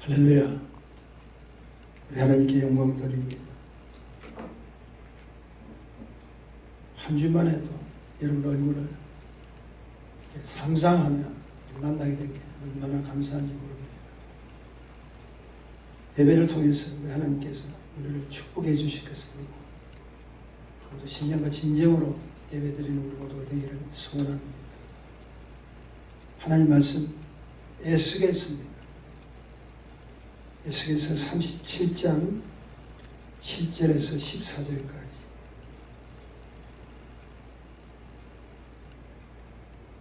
할렐루야. 우리 하나님께 영광 돌립니다. 한 주만 해도 여러분 얼굴을 상상하며 만나게 된 게 얼마나 감사한지 모릅니다. 예배를 통해서 우리 하나님께서 우리를 축복해 주실 것을 믿고 또 신령과 진정으로 예배드리는 우리 모두가 되기를 소원합니다. 하나님 말씀 에스겔서입니다. 에스겔서 37장 7절에서 14절까지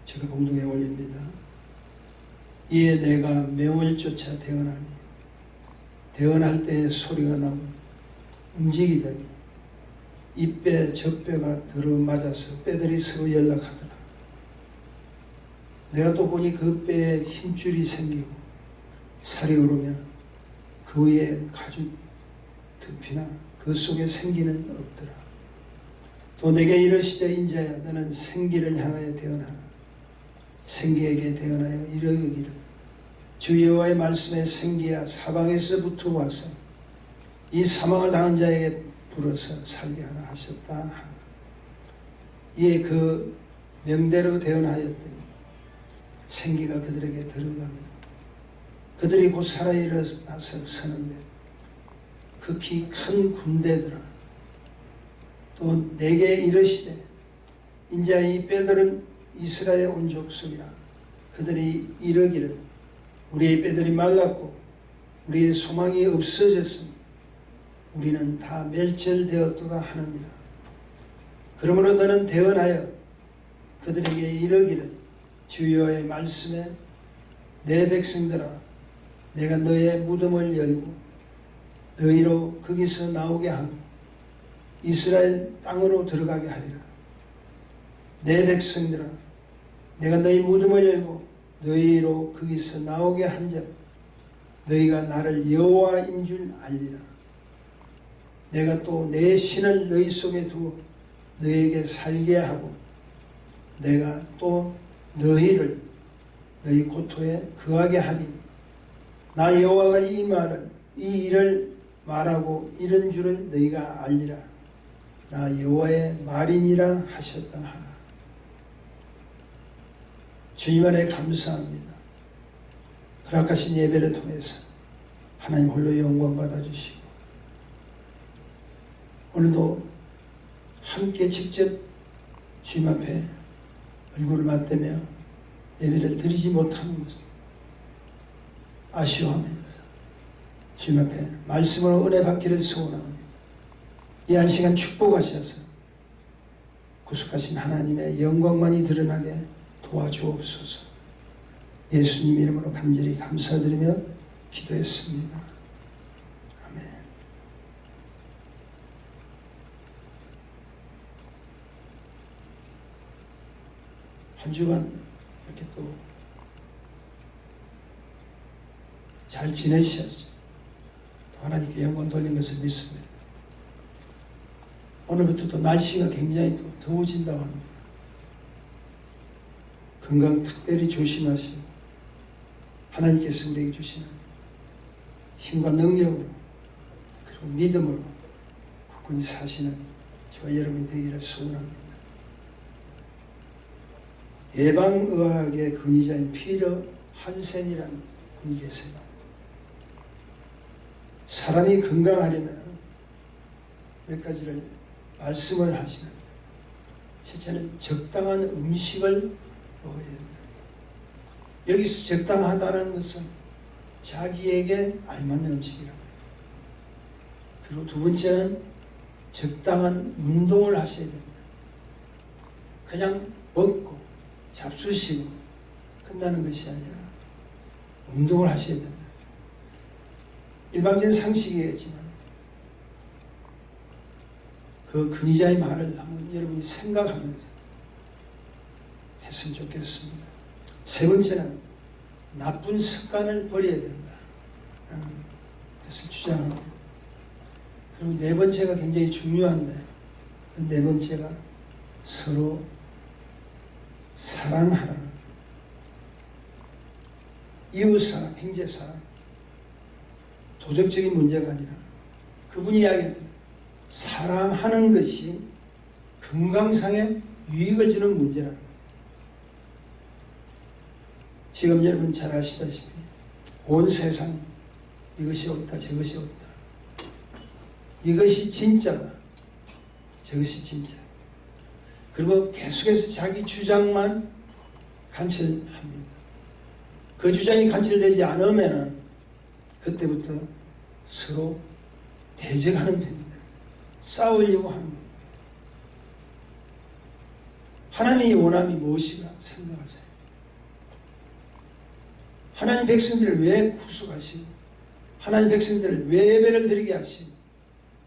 제가 공동에 올립니다. 이에 내가 명을 쫓아 대언하니 대언할 때에 소리가 나고 움직이더니 이 뼈 저 뼈가 들어맞아서 뼈들이 서로 연락하더라. 내가 또 보니 그 뼈에 힘줄이 생기고 살이 오르며 그 위에 가죽 덮이나 그 속에 생기는 없더라. 또 내게 이르시되 인자야 너는 생기를 향하여 대언하라. 생기에게 대언하여 이르기를 주 여호와의 말씀에 생기야 사방에서부터 와서 이 사망을 당한 자에게 불어서 살게 하라 하셨다. 이에 그 명대로 대언하였더니 생기가 그들에게 들어가며 그들이 곧 살아 일어나서 서는데 극히 큰 군대더라. 또 내게 이르시되 인자 이 뼈들은 이스라엘의 온 족속이라. 그들이 이르기를 우리의 뼈들이 말랐고 우리의 소망이 없어졌으니 우리는 다 멸절되었도다 하느니라. 그러므로 너는 대언하여 그들에게 이르기를 주 여호와의 말씀에 내 백성들아 내가 너의 무덤을 열고 너희로 거기서 나오게 하고 이스라엘 땅으로 들어가게 하리라. 내 백성들아 내가 너희 무덤을 열고 너희로 거기서 나오게 한즉 너희가 나를 여호와인 줄 알리라. 내가 또 내 신을 너희 속에 두어 너희에게 살게 하고 내가 또 너희를 너희 고토에 거하게 하리니 나 여호와가 이 일을 말하고 이런 줄을 너희가 알리라. 나 여호와의 말이니라 하셨다 하라. 주님 안에 감사합니다. 허락하신 예배를 통해서 하나님 홀로 영광 받아주시고 오늘도 함께 직접 주님 앞에 얼굴을 맞대며 예배를 드리지 못하는 것을 아쉬워하면서 주님 앞에 말씀으로 은혜 받기를 소원하오니 이 한 시간 축복하셔서 구속하신 하나님의 영광만이 드러나게 도와주옵소서. 예수님 이름으로 간절히 감사드리며 기도했습니다. 아멘. 한 주간 이렇게 또 잘 지내셨죠. 하나님께 영광 돌린 것을 믿습니다. 오늘부터 또 날씨가 굉장히 또 더워진다고 합니다. 건강 특별히 조심하시고 하나님께서 우리에게 주시는 힘과 능력으로 그리고 믿음으로 굳건히 사시는 저와 여러분이 되기를 소원합니다. 예방의학의 근위자인 피터 한센이라는 분이 계세요. 사람이 건강하려면 몇 가지를 말씀을 하시는데 첫째는 적당한 음식을 먹어야 된다. 여기서 적당하다는 것은 자기에게 알맞는 음식이라고 해요. 그리고 두 번째는 적당한 운동을 하셔야 된다. 그냥 먹고 잡수시고 끝나는 것이 아니라 운동을 하셔야 된다. 일반적인 상식이겠지만 그 근위자의 말을 한번 여러분이 생각하면서 했으면 좋겠습니다. 세 번째는 나쁜 습관을 버려야 된다 라는 것을 주장합니다. 그리고 네 번째가 굉장히 중요한데 그 네 번째가 서로 사랑하라는 이웃사랑, 형제사랑 도덕적인 문제가 아니라 그분이 이야기했던 사랑하는 것이 건강상의 유익을 주는 문제라는 거예요. 지금 여러분 잘 아시다시피 온 세상이 이것이 옳다 저것이 옳다, 이것이 진짜다 저것이 진짜, 그리고 계속해서 자기 주장만 관철합니다. 그 주장이 관철되지 않으면 그때부터 서로 대적하는 편입니다. 싸우려고 하는 겁니다. 하나님의 원함이 무엇이라 생각하세요? 하나님 백성들을 왜 구속하시고 하나님 백성들을 왜 예배를 드리게 하시고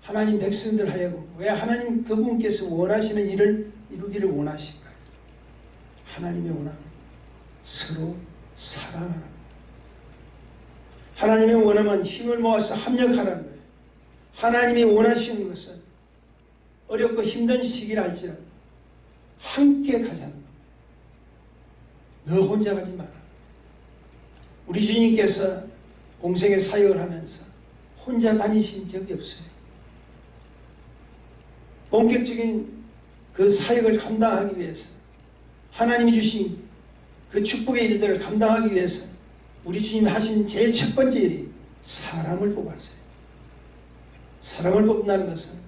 하나님 백성들 하여금 왜 하나님 그분께서 원하시는 일을 이루기를 원하실까요? 하나님의 원함은 서로 사랑하라는 거예요. 하나님의 원함은 힘을 모아서 합력하라는 거예요. 하나님이 원하시는 것은 어렵고 힘든 시기를 할지라도 함께 가자는 겁니다. 너 혼자 가지 마라. 우리 주님께서 공생의 사역을 하면서 혼자 다니신 적이 없어요. 본격적인 그 사역을 감당하기 위해서 하나님이 주신 그 축복의 일들을 감당하기 위해서 우리 주님이 하신 제일 첫 번째 일이 사람을 뽑았어요. 사람을 뽑는다는 것은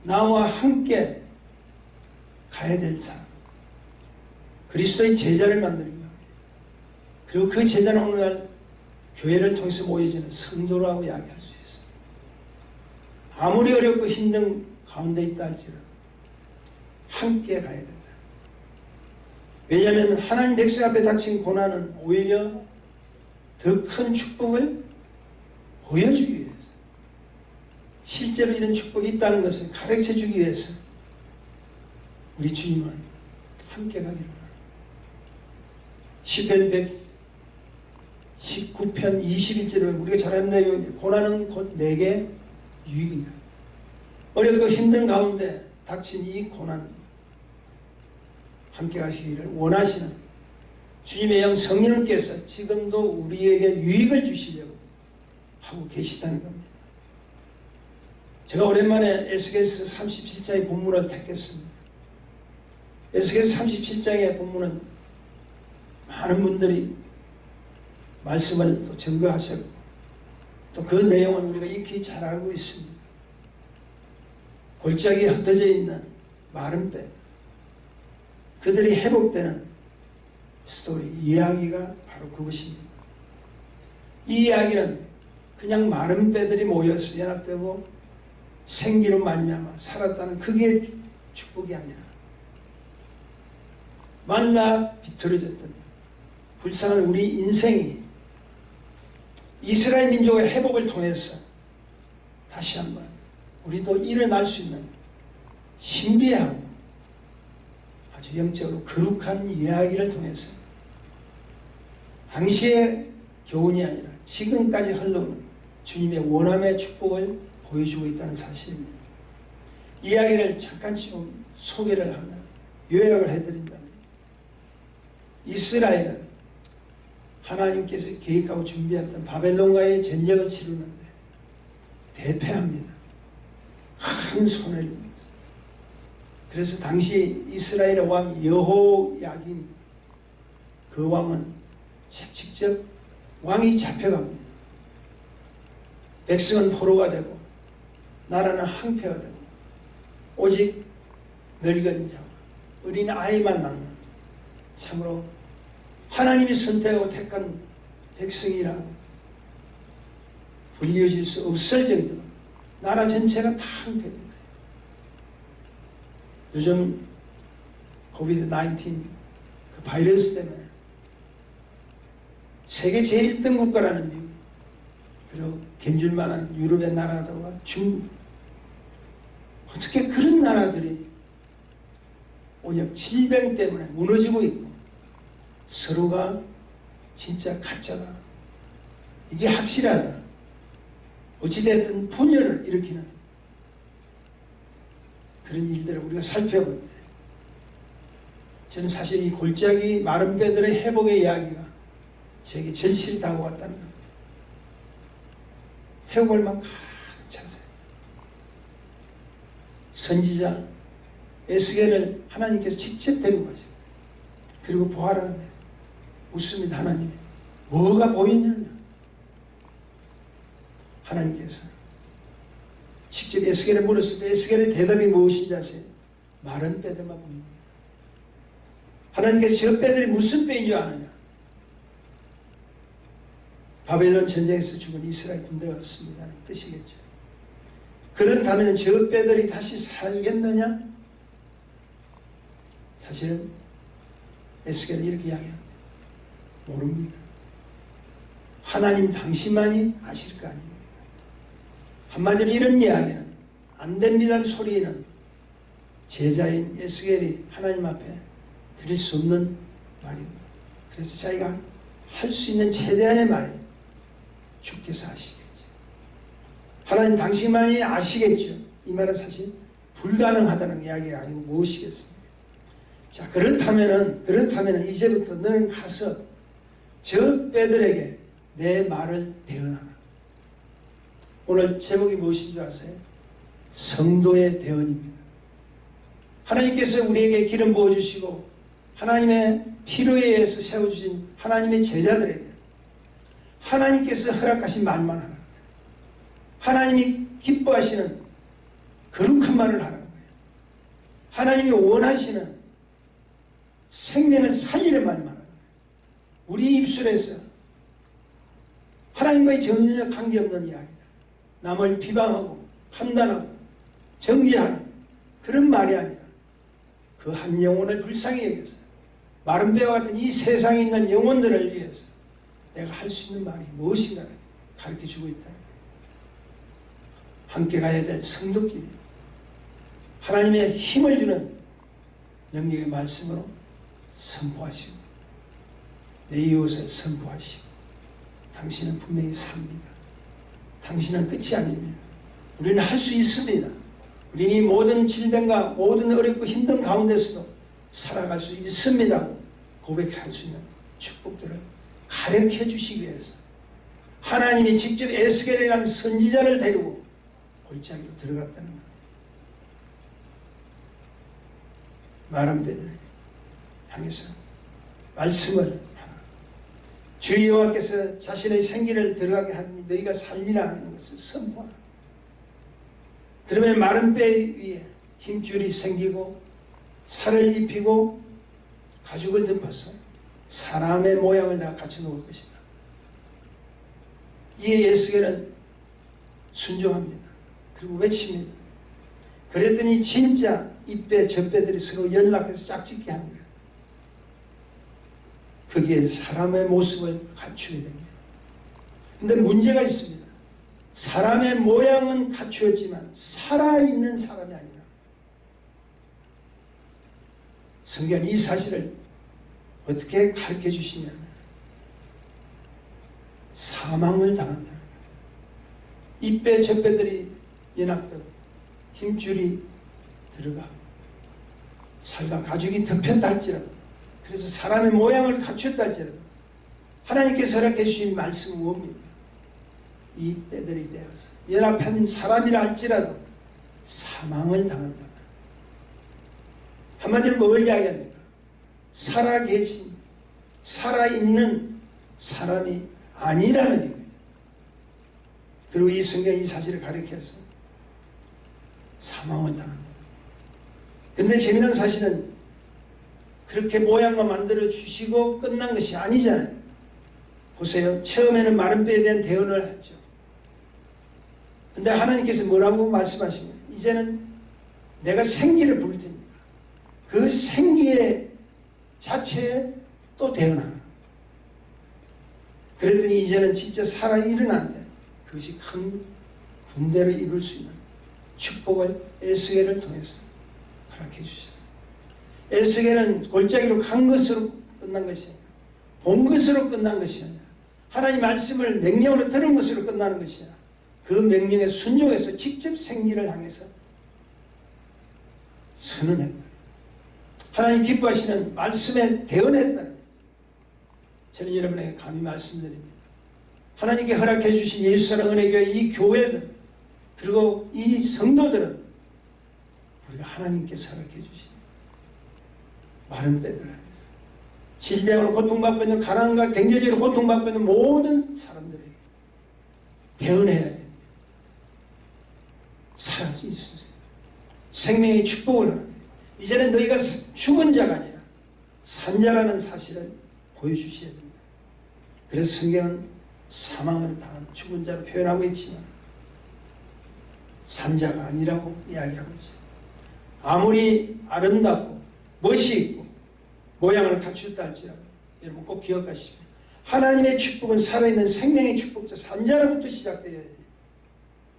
나와 함께 가야 될 사람, 그리스도의 제자를 만드는 거예요. 그리고 그 제자는 오늘날 교회를 통해서 모여지는 성도라고 이야기할 수 있어요. 아무리 어렵고 힘든 가운데 있다 할지라도 함께 가야 된다. 왜냐하면 하나님 백성 앞에 닥친 고난은 오히려 더 큰 축복을 보여주기 위해서, 실제로 이런 축복이 있다는 것을 가르쳐주기 위해서 우리 주님은 함께 가기를 원합니다. 시편 119편 21절에 우리가 잘 아는 내용이 고난은 곧 내게 유익이다. 어렵고 힘든 가운데 닥친 이 고난 함께 가시기를 원하시는 주님의 영 성령께서 지금도 우리에게 유익을 주시려고 하고 계시다는 겁니다. 제가 오랜만에 에스겔서 37장의 본문을 택했습니다. 에스겔서 37장의 본문은 많은 분들이 말씀을 또 증거하셨고 또 그 내용은 우리가 익히 잘 알고 있습니다. 골짜기에 흩어져 있는 마른 뼈, 그들이 회복되는 스토리, 이야기가 바로 그것입니다. 이 이야기는 그냥 마른 뼈들이 모여서 연합되고 생기로 말미암아 살았다는 그게 축복이 아니라 말라 비틀어졌던 불쌍한 우리 인생이 이스라엘 민족의 회복을 통해서 다시 한번 우리도 일어날 수 있는 신비하고 아주 영적으로 거룩한 이야기를 통해서 당시의 교훈이 아니라 지금까지 흘러오는 주님의 원함의 축복을 보여주고 있다는 사실입니다. 이야기를 잠깐 좀 소개를 하면 요약을 해드린다면 이스라엘은 하나님께서 계획하고 준비했던 바벨론과의 전쟁을 치르는데 대패합니다. 큰 손해를 입니다. 그래서 당시 이스라엘의 왕 여호야김 그 왕은 직접 왕이 잡혀갑니다. 백성은 포로가 되고 나라는 항폐가 되고 오직 늙은 자와 어린 아이만 남는 참으로 하나님이 선택하고 택한 백성이라고 불려질 수 없을 정도로 나라 전체가 다 항폐됩니다. 요즘 코비드-19 그 바이러스 때문에 세계 제1등 국가라는 미국, 그리고 견줄만한 유럽의 나라들과 중국, 어떻게 그런 나라들이 오히려 질병 때문에 무너지고 있고 서로가 진짜 가짜다, 이게 확실하다, 어찌됐든 분열을 일으키는 그런 일들을 우리가 살펴볼 때 저는 사실 이 골짜기 마른 뼈들의 회복의 이야기가 제게 절실히 다가왔다는 겁니다. 회복을만 가득 차세요. 선지자 에스겔을 하나님께서 직접 데리고 가시고 그리고 보아라는 거예요. 묻습니다. 하나님이 뭐가 보이느냐. 하나님께서 직접 에스겔에 물었을 때 에스겔의 대답이 무엇인지 아세요? 마른 뼈들만 보입니다. 하나님께서 저 뼈들이 무슨 뼈인 줄 아느냐? 바벨론 전쟁에서 죽은 이스라엘 군대가 왔습니다는 뜻이겠죠. 그렇다면 저 뼈들이 다시 살겠느냐? 사실은 에스겔은 이렇게 이야기합니다. 모릅니다. 하나님 당신만이 아실 거 아닙니까? 한마디로 이런 이야기는 안 됩니다는 소리는 제자인 에스겔이 하나님 앞에 드릴 수 없는 말입니다. 그래서 자기가 할 수 있는 최대한의 말이 주께서 아시겠죠. 하나님 당신만이 아시겠죠. 이 말은 사실 불가능하다는 이야기가 아니고 무엇이겠습니까? 자, 그렇다면은 이제부터 너는 가서 저 뼈들에게 내 말을 대언하라. 오늘 제목이 무엇인 줄 아세요? 성도의 대언입니다. 하나님께서 우리에게 기름 부어주시고 하나님의 피로에 의해서 세워주신 하나님의 제자들에게 하나님께서 허락하신 말만 하는 거예요. 하나님이 기뻐하시는 거룩한 말을 하는 거예요. 하나님이 원하시는 생명을 살리는 말만 하는 거예요. 우리 입술에서 하나님과의 전혀 관계없는 이야기다. 남을 비방하고 판단하고 정죄하는 그런 말이 아니라 그 한 영혼을 불쌍히 여겨서 마른 뼈와 같은 이 세상에 있는 영혼들을 위해서 내가 할 수 있는 말이 무엇인가를 가르쳐주고 있다. 함께 가야 될 성도끼리 하나님의 힘을 주는 영역의 말씀으로 선포하시고 내 이웃을 선포하시고 당신은 분명히 삽니다. 당신은 끝이 아닙니다. 우리는 할 수 있습니다. 우리는 이 모든 질병과 모든 어렵고 힘든 가운데서도 살아갈 수 있습니다. 고백할 수 있는 축복들을 가르쳐 주시기 위해서 하나님이 직접 에스겔이라는 선지자를 데리고 골짜기로 들어갔다는 겁니다. 마른 뼈들을 향해서 말씀을 하라. 주 여호와께서 자신의 생기를 들어가게 하니 너희가 살리라 하는 것을 선포하라. 그러면 마른 뼈 위에 힘줄이 생기고 살을 입히고 가죽을 덮어서 사람의 모양을 다 갖춰 놓을 것이다. 이에 에스겔은 순종합니다. 그리고 외칩니다. 그랬더니 진짜 이 뼈, 저 뼈들이 서로 연락해서 짝짓게 하는 거예요. 거기에 사람의 모습을 갖추게 됩니다. 근데 문제가 있습니다. 사람의 모양은 갖추었지만 살아있는 사람이 아니라 성경은 이 사실을 어떻게 가르쳐 주시냐면 사망을 당한다. 이 뼈, 저 뼈들이 연합되고 힘줄이 들어가 살과 가죽이 덮였다 할지라도 그래서 사람의 모양을 갖췄다 할지라도 하나님께서 허락해 주신 말씀은 뭡니까? 이 뼈들이 되어서 연합한 사람이라 할지라도 사망을 당한다. 한마디로 뭘 이야기합니까? 살아계신, 살아있는 사람이 아니라는 얘기예요. 그리고 이 성경이 이 사실을 가르쳐서 사망을 당한다. 그런데 재미난 사실은 그렇게 모양만 만들어 주시고 끝난 것이 아니잖아요. 보세요. 처음에는 마른 뼈에 대한 대언을 했죠. 근데 하나님께서 뭐라고 말씀하시면 이제는 내가 생기를 부을 테니까 그 생기의 자체에 또 대언하라. 그랬더니 이제는 진짜 살아 일어났는데 그것이 큰 군대를 이룰 수 있는 축복을 에스겔을 통해서 허락해 주셨어요. 에스겔은 골짜기로 간 것으로 끝난 것이 아니라 본 것으로 끝난 것이 아니라 하나님 말씀을 명령으로 들은 것으로 끝나는 것이 아니라 그 명령에 순종해서 직접 생기를 향해서 선언했다. 하나님 기뻐하시는 말씀에 대언했다. 저는 여러분에게 감히 말씀드립니다. 하나님께 허락해 주신 예수사랑 은혜교회 이 교회들 그리고 이 성도들은 우리가 하나님께서 허락해 주신 마른 뼈들 안에서 질병으로 고통받고 있는 가난과 경제적으로 고통받고 있는 모든 사람들에게 대언해야 됩니다. 살아 있으세요. 생명의 축복을 하는 거예요. 이제는 너희가 죽은 자가 아니라 산 자라는 사실을 보여주셔야 됩니다. 그래서 성경은 사망을 당한 죽은 자로 표현하고 있지만 산 자가 아니라고 이야기하고 있어요. 아무리 아름답고 멋이 있고 모양을 갖췄다 할지라도 여러분 꼭 기억하시고 하나님의 축복은 살아있는 생명의 축복자 산자로부터 시작되어야 해요.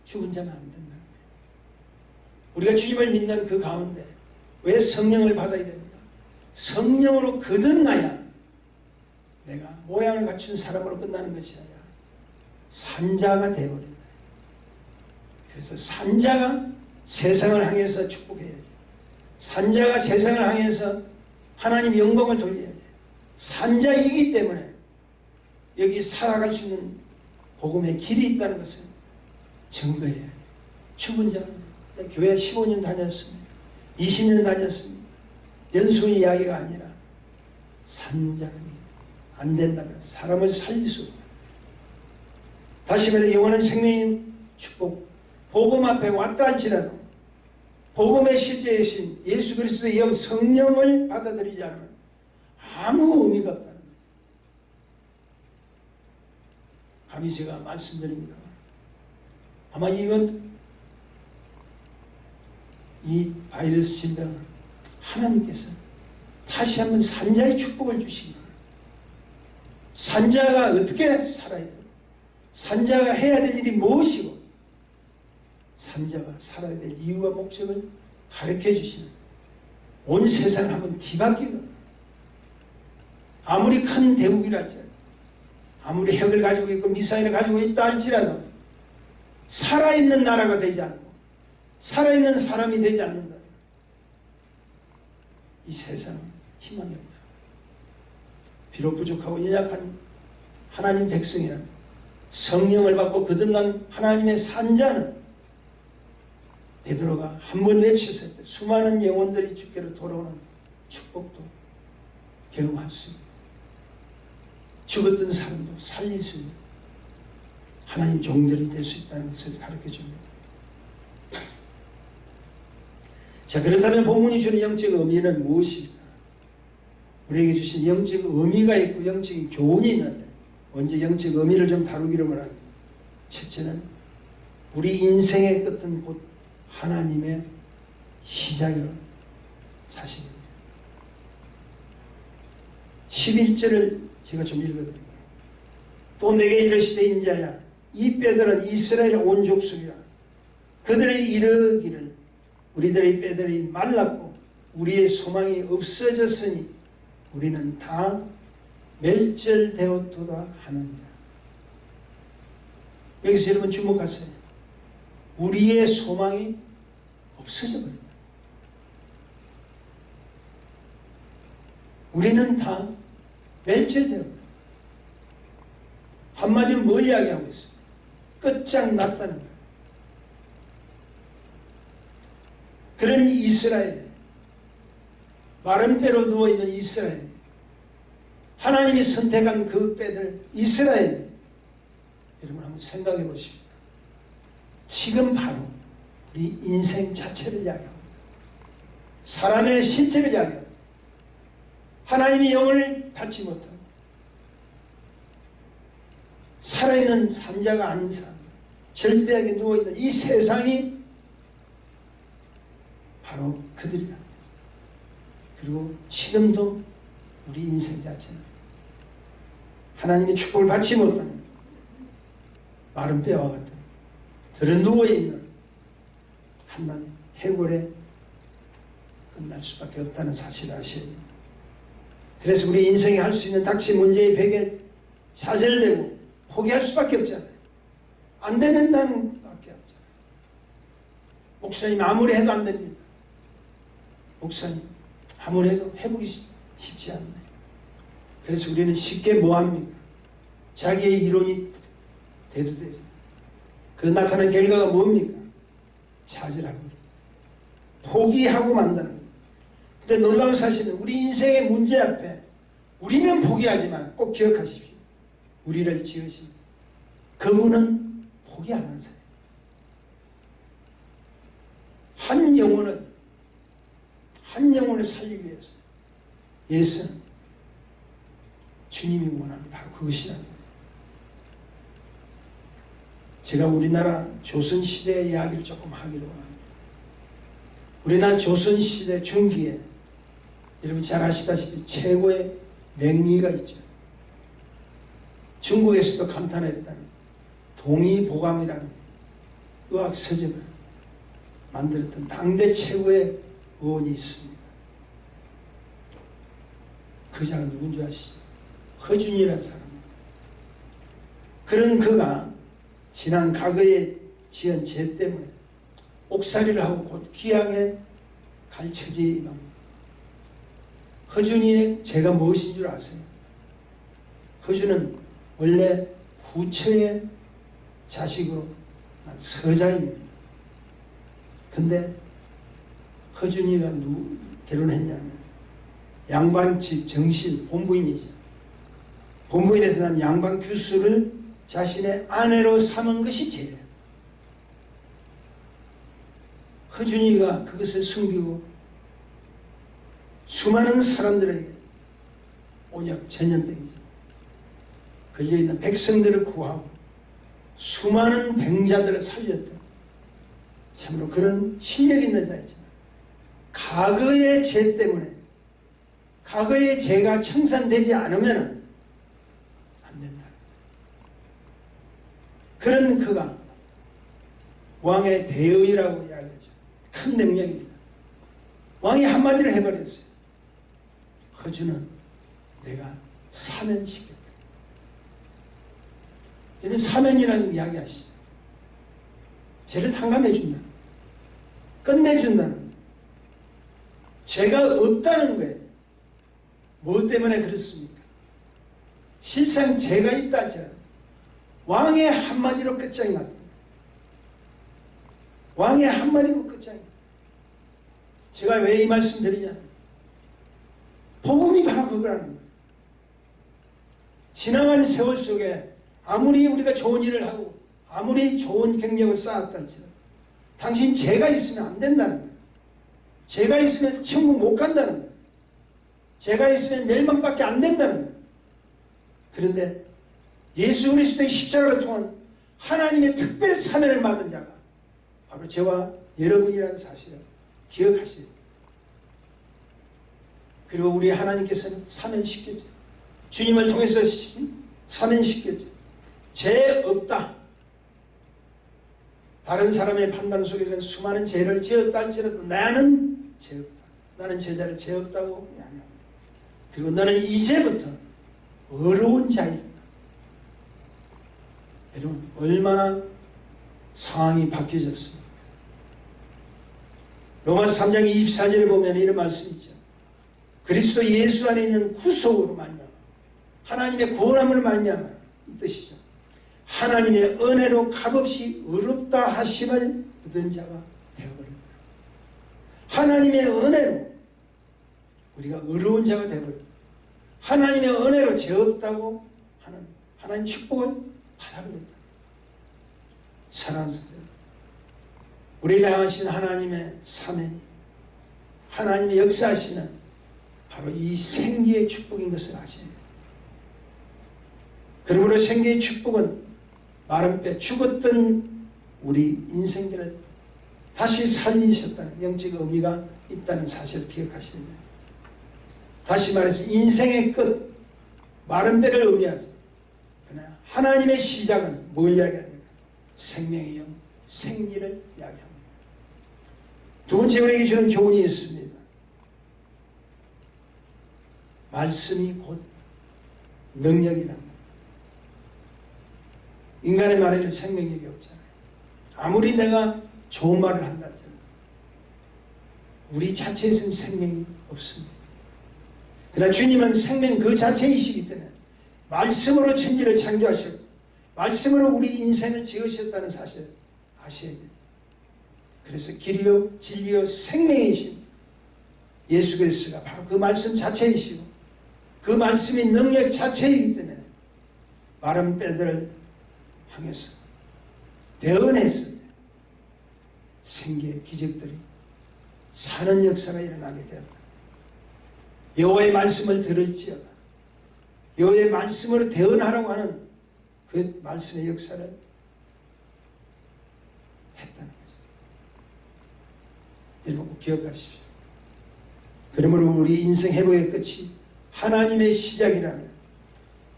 죽은 자는 안 된다는 거예요. 우리가 주님을 믿는 그 가운데 왜 성령을 받아야 됩니다. 성령으로 거듭나야 내가 모양을 갖춘 사람으로 끝나는 것이 아니라 산자가 되어버린다. 그래서 산자가 세상을 향해서 축복해야지. 산자가 세상을 향해서 하나님 영광을 돌려야지. 산자이기 때문에 여기 살아갈 수 있는 복음의 길이 있다는 것을 증거해야 죽은 자는 교회 15년 다녔습니다. 20년 다녔습니다. 연수의 이야기가 아니라 산자가 안 된다면 사람을 살릴 수 없다. 다시 말해 영원한 생명의 축복 복음 앞에 왔다 할지라도 복음의 실제이신 예수 그리스도의 영 성령을 받아들이지 않으면 아무 의미가 없다는 거예요. 감히 제가 말씀드립니다. 아마 이건 이 바이러스 질병은 하나님께서 다시 한번 산자의 축복을 주신 거예요. 산자가 어떻게 살아야 돼요? 산자가 해야 될 일이 무엇이고 산자가 살아야 될 이유와 목적을 가르쳐 주시는 온 세상을 한번 뒤바뀌는 아무리 큰 대국이라 할지라도 아무리 핵을 가지고 있고 미사일을 가지고 있다 할지라도 살아있는 나라가 되지 않고 살아있는 사람이 되지 않는다면 이 세상은 희망이 없다. 비록 부족하고 연약한 하나님 백성이란 성령을 받고 거듭난 하나님의 산자는 베드로가 한 번 외쳤을 때 수많은 영혼들이 주께로 돌아오는 축복도 경험할 수 있고 죽었던 사람도 살릴 수 있는 하나님 종들이 될 수 있다는 것을 가르쳐 줍니다. 자, 그렇다면 본문이 주는 영적 의미는 무엇일까? 우리에게 주신 영적 의미가 있고 영적인 교훈이 있는데 먼저 영적 의미를 좀 다루기를 원합니다. 첫째는 우리 인생의 끝은 곧 하나님의 시작이라는 사실입니다. 11절을 제가 좀 읽어드릴게요. 또 내게 이르시되 인자야 이 뼈들은 이스라엘 온 족속이라 그들이 이르기를 우리들의 뼈들이 말랐고 우리의 소망이 없어졌으니 우리는 다 멸절되었도다 하느니라. 여기서 여러분 주목하세요. 우리의 소망이 없어져 버린다. 우리는 다 멸절되었다. 한마디로 뭘 이야기하고 있어요? 끝장났다는 거예요. 그런 이스라엘, 마른 뼈로 누워있는 이스라엘, 하나님이 선택한 그 뼈들 이스라엘, 여러분 한번 생각해 보십시오. 지금 바로 우리 인생 자체를 이야기합니다. 사람의 실체를 이야기합니다. 하나님의 영을 받지 못하고 살아있는 산자가 아닌 사람, 절벽에 누워있는 이 세상이 바로 그들이라. 그리고 지금도 우리 인생 자체는 하나님의 축복을 받지 못하는 마른 뼈와 같은 들어 누워있는 한낱 해골에 끝날 수밖에 없다는 사실을 아셔야 됩니다. 그래서 우리 인생이 할 수 있는 닥친 문제의 벽에 좌절되고 포기할 수밖에 없잖아요. 안 되는다는 밖에 없잖아요. 목사님 아무리 해도 안 됩니다. 목사님 아무리 해도 회복이 쉽지 않네요. 그래서 우리는 쉽게 뭐합니까? 자기의 이론이 해도 되죠. 그 나타난 결과가 뭡니까? 좌절하고 포기하고 만다는 거예요. 근데 놀라운 사실은 우리 인생의 문제 앞에 우리는 포기하지만 꼭 기억하십시오. 우리를 지으신 그분은 포기 안 하세요. 한 영혼을 살리기 위해서 예수는 주님이 원하는 바로 그것이라는 거예요. 제가 우리나라 조선시대의 이야기를 조금 하기로 원합니다. 우리나라 조선시대 중기에 여러분 잘 아시다시피 최고의 명리가 있죠. 중국에서도 감탄했다는 동의보감이라는 의학 서적을 만들었던 당대 최고의 의원이 있습니다. 그 자가 누군지 아시죠? 허준이라는 사람입니다. 그런 그가 지난 과거에 지은 죄 때문에 옥살이를 하고 곧 기양에 갈 처지에 임합니다. 허준이의 죄가 무엇인 줄 아세요? 허준은 원래 후처의 자식으로 난 서자입니다. 근데 허준이가 결혼했냐면 양반집 정신 본부인이죠. 본부인에서 난 양반 규수를 자신의 아내로 삼은 것이 죄예요. 허준이가 그것을 숨기고 수많은 사람들에게 온역 전염병이죠. 걸려있는 백성들을 구하고 수많은 병자들을 살렸던 참으로 그런 실력 있는 자이지만 과거의 죄 때문에 과거의 죄가 청산되지 않으면 안 된다. 그런 그가 왕의 대의라고 이야기하죠. 큰 능력입니다. 왕이 한마디를 해버렸어요. 허준은 내가 사면시켰다. 이런 사면이라는 이야기 하시죠. 죄를 탕감해준다. 끝내준다는 거예요. 죄가 없다는 거예요. 뭐 때문에 그렇습니까? 실상 죄가 있다 할지라도 왕의 한마디로 끝장이 납니다. 왕의 한마디로 끝장이 납니다. 제가 왜 이 말씀 드리냐면 복음이 바로 그거라는 거예요. 지나간 세월 속에 아무리 우리가 좋은 일을 하고 아무리 좋은 경력을 쌓았다 할지라도 당신 죄가 있으면 안 된다는 거예요. 죄가 있으면 천국 못 간다는 거예요. 죄가 있으면 멸망밖에 안 된다는 거예요. 그런데 예수 그리스도의 십자가를 통한 하나님의 특별 사면을 받은 자가 바로 저와 여러분이라는 사실을 기억하셔야 돼요. 그리고 우리 하나님께서는 사면시켰죠. 주님을 통해서 사면시켰죠. 죄 없다. 다른 사람의 판단 속에서는 수많은 죄를 지었다 할지라도 나는 죄 없다. 나는 제자를 죄 없다고 이야기합니다. 그리고 너는 이제부터 어려운 자이다. 여러분 얼마나 상황이 바뀌어졌습니까? 로마서 3장 24절에 보면 이런 말씀이 있죠. 그리스도 예수 안에 있는 구속으로 말미암아 하나님의 구원함을 말미암아 이 뜻이죠. 하나님의 은혜로 값없이 의롭다 하심을 얻은 자가 되어버립니다. 하나님의 은혜로 우리가 의로운 자가 되어버립니다. 하나님의 은혜로 죄 없다고 하는 하나님 축복을 받아버립니다. 사랑하는 분들, 우리를 향하신 하나님의 사명이 하나님의 역사하시는 바로 이 생기의 축복인 것을 아셔야 돼요. 그러므로 생기의 축복은 마른 뼈 죽었던 우리 인생들을 다시 살리셨다는 영적 의미가 있다는 사실을 기억하셔야 돼요. 다시 말해서 인생의 끝, 마른 뼈를 의미하죠. 그러나 하나님의 시작은 뭘 이야기합니까? 생명의 영, 생리를 이야기합니다. 두 번째 우리에게 주는 교훈이 있습니다. 말씀이 곧 능력이란 것. 인간의 말에는 생명력이 없잖아요. 아무리 내가 좋은 말을 한다 하잖아요. 우리 자체에서는 생명이 없습니다. 그러나 주님은 생명 그 자체이시기 때문에 말씀으로 천지를 창조하셨고 말씀으로 우리 인생을 지으셨다는 사실을 아셔야 돼요. 그래서 길이요 진리요 생명이신 예수 그리스도가 바로 그 말씀 자체이시고 그 말씀이 능력 자체이기 때문에 마른 뼈들을 향해서 대언했을 때 생기의 기적들이 사는 역사가 일어나게 되었다. 여호와의 말씀을 들을지어다. 여호와의 말씀으로 대언하라고 하는 그 말씀의 역사를 했다는 거죠. 여러분 꼭 기억하십시오. 그러므로 우리 인생 회복의 끝이 하나님의 시작이라면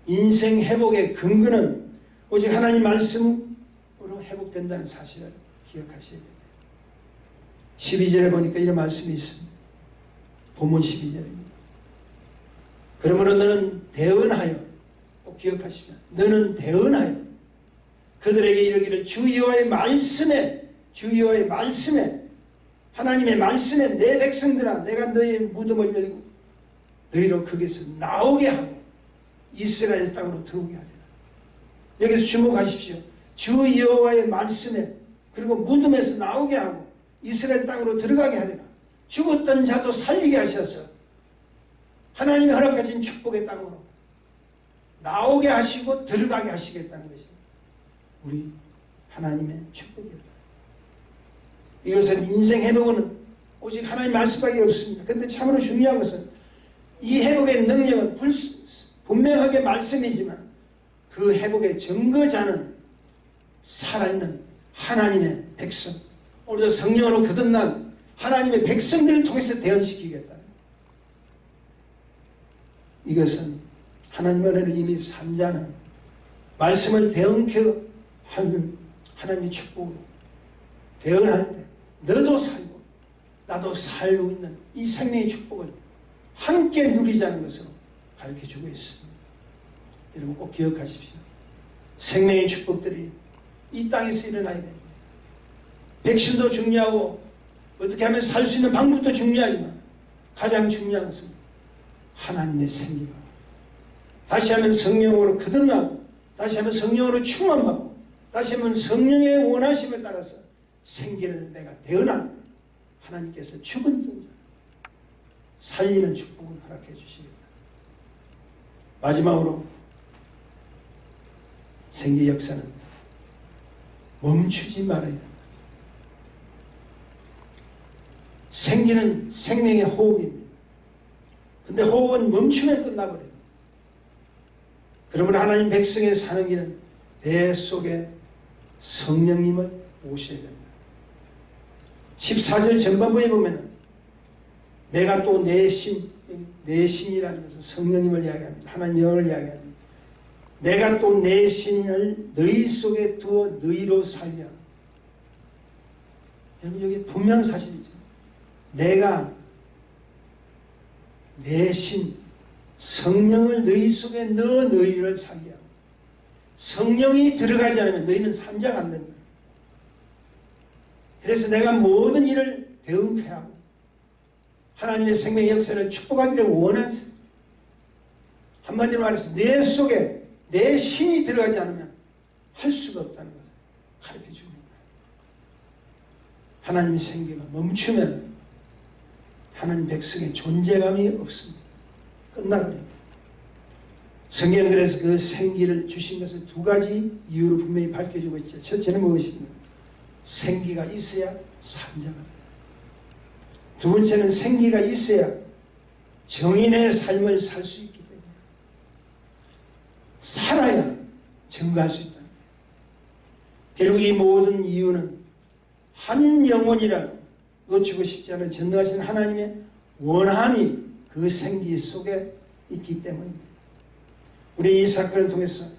인생 회복의 근거는 오직 하나님 말씀으로 회복된다는 사실을 기억하셔야 됩니다. 12절에 보니까 이런 말씀이 있습니다. 본문 12절입니다. 그러므로 너는 대언하여, 꼭 기억하시면 너는 대언하여 그들에게 이르기를 주 여호와의 말씀에 하나님의 말씀에 내 백성들아 내가 너의 무덤을 열고 너희로 거기서 나오게 하고 이스라엘 땅으로 들어오게 하리라. 여기서 주목하십시오. 주 여호와의 말씀에 그리고 무덤에서 나오게 하고 이스라엘 땅으로 들어가게 하리라. 죽었던 자도 살리게 하셔서 하나님이 허락하신 축복의 땅으로 나오게 하시고 들어가게 하시겠다는 것이 우리 하나님의 축복이었다. 이것은 인생 회복은 오직 하나님 말씀밖에 없습니다. 그런데 참으로 중요한 것은 이 회복의 능력은 분명하게 말씀이지만 그 회복의 증거자는 살아있는 하나님의 백성, 오늘도 성령으로 거듭난 하나님의 백성들을 통해서 대언시키겠다. 이것은 하나님의 은혜를 이미 산 자는 말씀을 대언케 하는 하나님의 축복으로 대언할 때 너도 살고 나도 살고 있는 이 생명의 축복을 함께 누리자는 것으로 가르쳐주고 있습니다. 여러분 꼭 기억하십시오. 생명의 축복들이 이 땅에서 일어나야 됩니다. 백신도 중요하고 어떻게 하면 살 수 있는 방법도 중요하지만 가장 중요한 것은 하나님의 생기가 다시 하면 성령으로 거듭나고 다시 하면 성령으로 충만받고 다시 하면 성령의 원하심에 따라서 생기를 내가 대언하는 하나님께서 죽은 자 살리는 축복을 허락해 주시겠다. 마지막으로 생기 역사는 멈추지 말아야 한다. 생기는 생명의 호흡입니다. 근데 호흡은 멈추면 끝나버립니다. 그러므로 하나님 백성의 사는 길은 내 속에 성령님을 모셔야 된다. 14절 전반부에 보면은 내가 또 내 신이라는 것은 성령님을 이야기합니다. 하나님 영을 이야기합니다. 내가 또 내 신을 너희 속에 두어 너희로 살려. 여러분 여기 분명한 사실이죠. 내가 내 신, 성령을 너희 속에 넣어 너희를 살게 하고 성령이 들어가지 않으면 너희는 산자가 안 된다. 그래서 내가 모든 일을 대응케 하고 하나님의 생명의 역사를 축복하기를 원하지. 한마디로 말해서 내 속에 내 신이 들어가지 않으면 할 수가 없다는 것을 가르쳐 줍니다. 하나님의 생기가 멈추면 하나님 백성의 존재감이 없습니다. 끝나버립니다. 성경은 그래서 그 생기를 주신 것을 두 가지 이유로 분명히 밝혀주고 있죠. 첫째는 무엇이냐? 생기가 있어야 산자가 된다. 두 번째는 생기가 있어야 정인의 삶을 살 수 있기 때문에 살아야 증거할 수 있다는 거예요. 결국 이 모든 이유는 한 영혼이라도 놓치고 싶지 않은 전능하신 하나님의 원함이 그 생기 속에 있기 때문입니다. 우리 이 사건을 통해서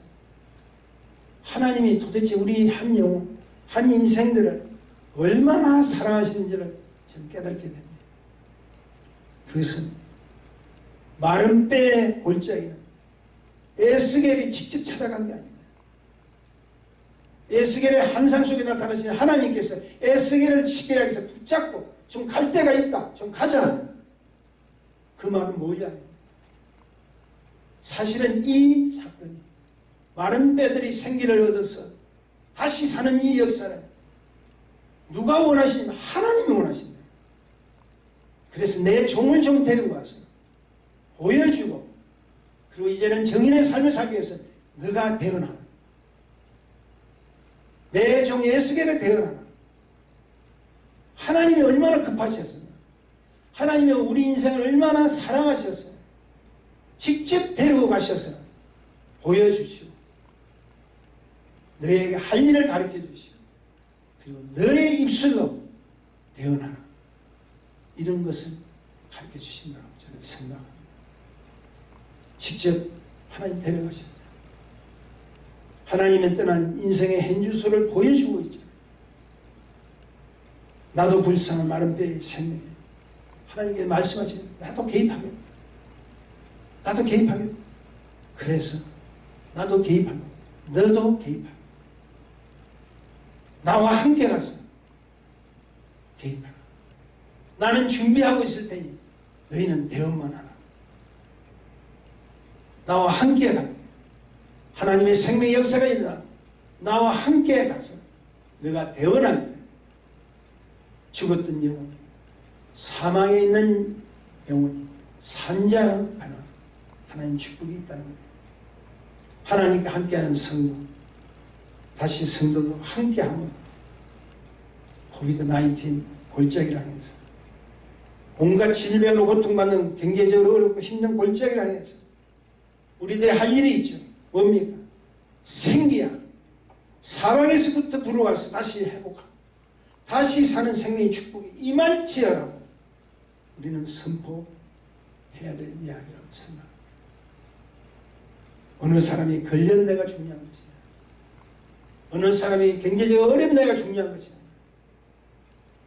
하나님이 도대체 우리 한 영혼, 한 인생들을 얼마나 사랑하시는지를 좀 깨닫게 됩니다. 그것은 마른 뼈의 골짜기는 에스겔이 직접 찾아간 게 아닙니다. 에스겔의 환상 속에 나타나신 하나님께서 에스겔을 시계약에서 붙잡고 좀 갈 데가 있다. 좀 가자. 그 말은 뭐냐? 사실은 이 사건이 마른 뼈들이 생기를 얻어서 다시 사는 이 역사를 누가 원하시냐면 하나님이 원하신다. 그래서 내 종을 좀 데리고 와서 보여주고, 그리고 이제는 정인의 삶을 살기 위해서 너가 대언하라. 내 종 예수께를 대언하라. 하나님이 얼마나 급하셨으며, 하나님이 우리 인생을 얼마나 사랑하셨어요. 직접 데리고 가셔서 보여주시오. 너에게 할 일을 가르쳐 주시오. 그리고 너의 입술로 대언하라. 이런 것을 가르쳐 주신다고 저는 생각합니다. 직접 하나님 데려가셨죠. 하나님의 떠난 인생의 현주소를 보여주고 있죠. 나도 불쌍한 마른 뼈의 생명에 하나님께 말씀하시는, 나도 개입하겠다. 나도 개입하겠다. 그래서 나도 개입하고 너도 개입하고 나와 함께 가서 개입하라. 나는 준비하고 있을 테니 너희는 대언만 하라. 나와 함께 가라. 하나님의 생명의 역사가 일어나 나와 함께 가서 너가 대언할 때 죽었던 영혼이, 사망에 있는 영혼이 산자하는 하나님 축복이 있다는 겁니다. 하나님과 함께하는 성도, 다시 성도도 함께하면 코비드-19 골짜기를 향해서, 온갖 질병으로 고통받는 경제적으로 어렵고 힘든 골짜기를 향해서 우리들이 할 일이 있죠. 뭡니까? 생기야. 사망에서부터 들어와서 다시 회복하고 다시 사는 생명의 축복이 임할지어라고 우리는 선포해야 될 이야기라고 생각합니다. 어느 사람이 걸렸내가 중요한 것이야. 어느 사람이 경제적으로 어렵내가 중요한 것이야.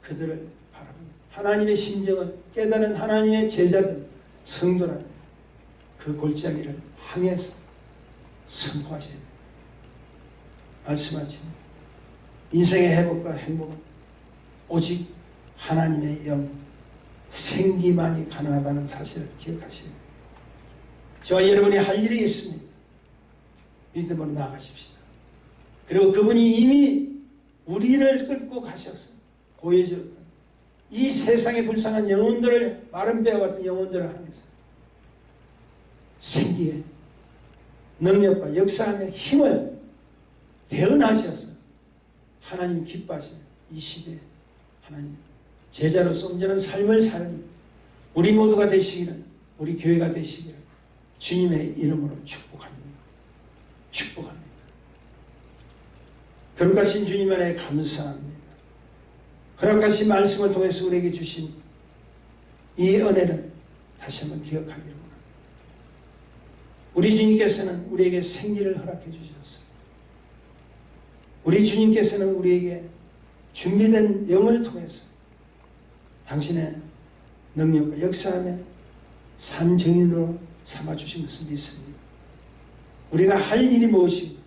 그들을 바라봅니다. 하나님의 심정을 깨달은 하나님의 제자들, 성도라면 그 골짜기를 향해서 선포하셔야 됩니다. 말씀하십니다. 인생의 회복과 행복은 오직 하나님의 영, 생기만이 가능하다는 사실을 기억하셔야 됩니다. 저와 여러분이 할 일이 있습니다. 믿음으로 나아가십시다. 그리고 그분이 이미 우리를 끌고 가셔서 보여주었던 이 세상의 불쌍한 영혼들을, 마른 뼈와 같은 영혼들을 향해서 생기의 능력과 역사함의 힘을 대언하셔서 하나님 기뻐하시는 이 시대에 하나님 제자로서 온전한 삶을 사는 우리 모두가 되시기를, 우리 교회가 되시기를 주님의 이름으로 축복합니다. 축복합니다. 거룩하신 주님 안에 감사합니다. 허락하신 말씀을 통해서 우리에게 주신 이 은혜를 다시 한번 기억하기를 원합니다. 우리 주님께서는 우리에게 생기를 허락해 주셨습니다. 우리 주님께서는 우리에게 준비된 영을 통해서 당신의 능력과 역사함에 산 증인으로 삼아주신 것을 믿습니다. 우리가 할 일이 무엇인가,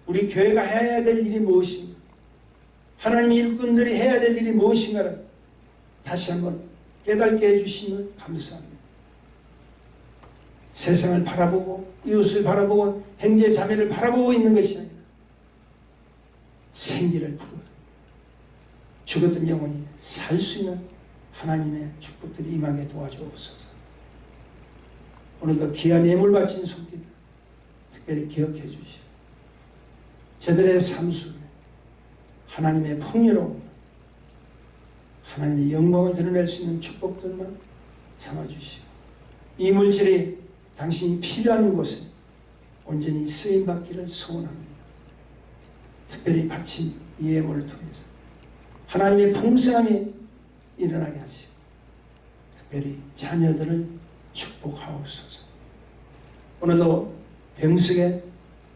우리 교회가 해야 될 일이 무엇인가, 하나님의 일꾼들이 해야 될 일이 무엇인가를 다시 한번 깨닫게 해주시면 감사합니다. 세상을 바라보고 이웃을 바라보고 형제 자매를 바라보고 있는 것이 아니라 생기를 부어 죽었던 영혼이 살 수 있는 하나님의 축복들이 임하게 도와주옵소서. 오늘도 귀한 예물 바친 손길 특별히 기억해 주시오. 저들의 삶 속에 하나님의 풍요로움, 하나님의 영광을 드러낼 수 있는 축복들만 삼아주시오. 이 물질이 당신이 필요한 곳에 온전히 쓰임받기를 소원합니다. 특별히 바친 이 예물을 통해서 하나님의 풍성함이 일어나게 하시고 특별히 자녀들을 축복하옵소서. 오늘도 병석에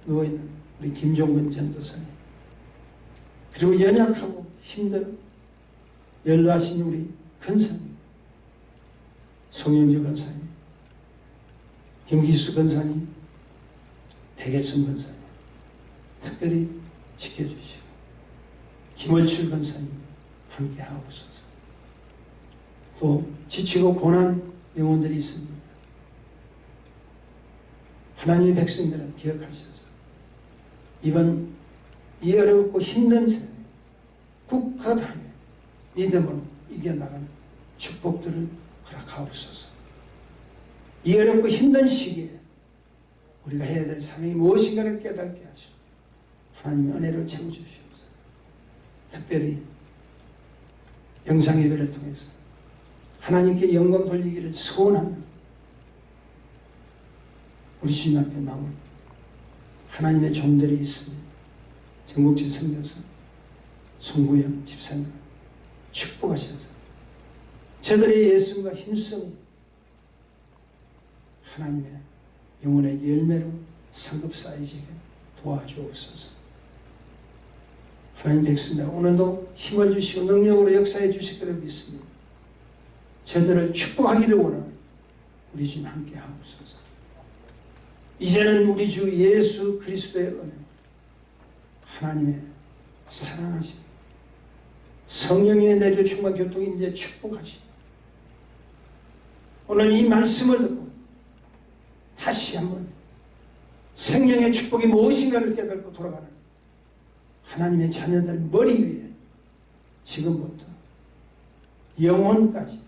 누워있는 우리 김종근 전도사님, 그리고 연약하고 힘들어 연로하신 우리 권사님, 송영주 권사님, 김기수 권사님, 백예순 권사님 특별히 지켜주시고 김월출 권사님 함께 하옵소서. 또 지치고 고난 영혼들이 있습니다. 하나님의 백성들을 기억하셔서 이번 이 어렵고 힘든 세대 굳건하게 믿음으로 이겨나가는 축복들을 허락하옵소서. 이 어렵고 힘든 시기에 우리가 해야 될 사명이 무엇인가를 깨닫게 하시고 하나님의 은혜로 채워주시옵소서. 특별히 영상예배를 통해서 하나님께 영광 돌리기를 소원하며 우리 주님 앞에 나온 하나님의 종들이 있으니 정국진 선교사, 송구영 집사님 축복하셔서 저들의 예수님과 힘쓰니 하나님의 영혼의 열매로 상급 쌓이시게 도와주옵소서. 하나님 백성들 오늘도 힘을 주시고 능력으로 역사해 주실 것을 믿습니다. 저들을 축복하기를 원하는 우리 주님 함께 하옵소서. 이제는 우리 주 예수 그리스도의 은혜, 하나님의 사랑하심, 성령님의 내주 충만 교통이 이제 축복하심, 오늘 이 말씀을 듣고 다시 한번 생명의 축복이 무엇인가를 깨닫고 돌아가는 하나님의 자녀들 머리 위에 지금부터 영혼까지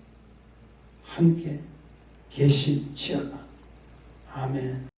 함께 계실지어다. 아멘.